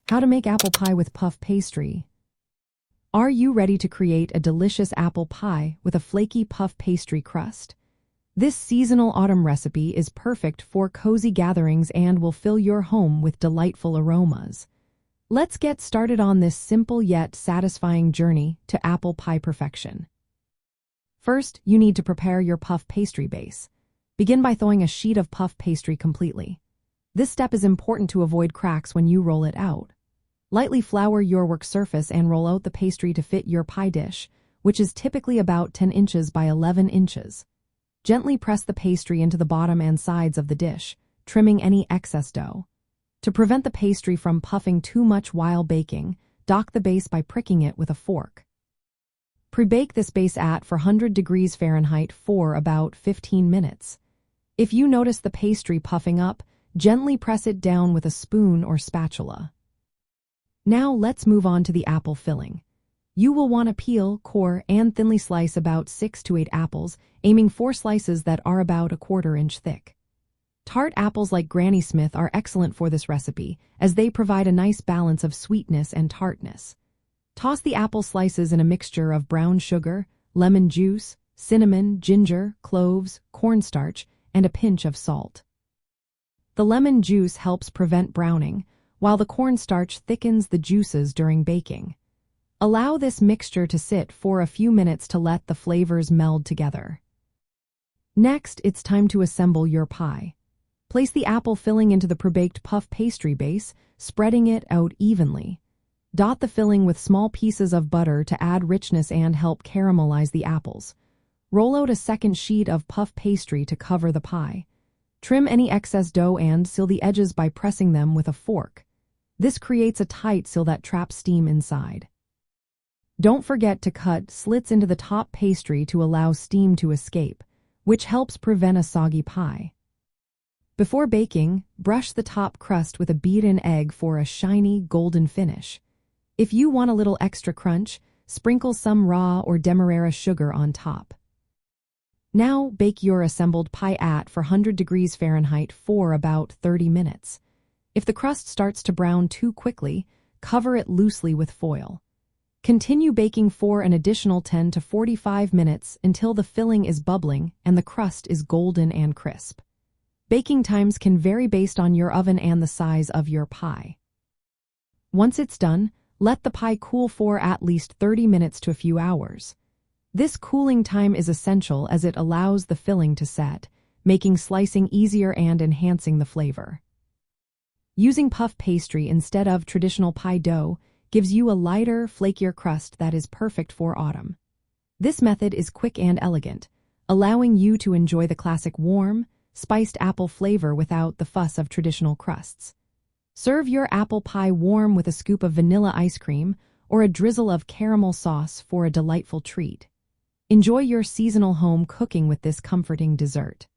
How to make apple pie with puff pastry. Are you ready to create a delicious apple pie with a flaky puff pastry crust? This seasonal autumn recipe is perfect for cozy gatherings and will fill your home with delightful aromas. Let's get started on this simple yet satisfying journey to apple pie perfection. First, you need to prepare your puff pastry base. Begin by thawing a sheet of puff pastry completely. This step is important to avoid cracks when you roll it out. Lightly flour your work surface and roll out the pastry to fit your pie dish, which is typically about 10 inches by 11 inches. Gently press the pastry into the bottom and sides of the dish, trimming any excess dough. To prevent the pastry from puffing too much while baking, dock the base by pricking it with a fork. Pre-bake this base at 400 degrees Fahrenheit for about 15 minutes. If you notice the pastry puffing up, gently press it down with a spoon or spatula. Now let's move on to the apple filling. You will want to peel, core, and thinly slice about 6 to 8 apples, aiming for slices that are about 1/4 inch thick. Tart apples like Granny Smith are excellent for this recipe, as they provide a nice balance of sweetness and tartness. Toss the apple slices in a mixture of brown sugar, lemon juice, cinnamon, ginger, cloves, cornstarch, and a pinch of salt. The lemon juice helps prevent browning, while the cornstarch thickens the juices during baking. Allow this mixture to sit for a few minutes to let the flavors meld together. Next, it's time to assemble your pie. Place the apple filling into the pre-baked puff pastry base, spreading it out evenly. Dot the filling with small pieces of butter to add richness and help caramelize the apples. Roll out a second sheet of puff pastry to cover the pie. Trim any excess dough and seal the edges by pressing them with a fork. This creates a tight seal that traps steam inside. Don't forget to cut slits into the top pastry to allow steam to escape, which helps prevent a soggy pie. Before baking, brush the top crust with a beaten egg for a shiny, golden finish. If you want a little extra crunch, sprinkle some raw or demerara sugar on top. Now bake your assembled pie at 400 degrees Fahrenheit for about 30 minutes. If the crust starts to brown too quickly, cover it loosely with foil. Continue baking for an additional 10 to 45 minutes until the filling is bubbling and the crust is golden and crisp. Baking times can vary based on your oven and the size of your pie. Once it's done, let the pie cool for at least 30 minutes to a few hours. This cooling time is essential as it allows the filling to set, making slicing easier and enhancing the flavor. Using puff pastry instead of traditional pie dough gives you a lighter, flakier crust that is perfect for autumn. This method is quick and elegant, allowing you to enjoy the classic warm, spiced apple flavor without the fuss of traditional crusts. Serve your apple pie warm with a scoop of vanilla ice cream or a drizzle of caramel sauce for a delightful treat. Enjoy your seasonal home cooking with this comforting dessert.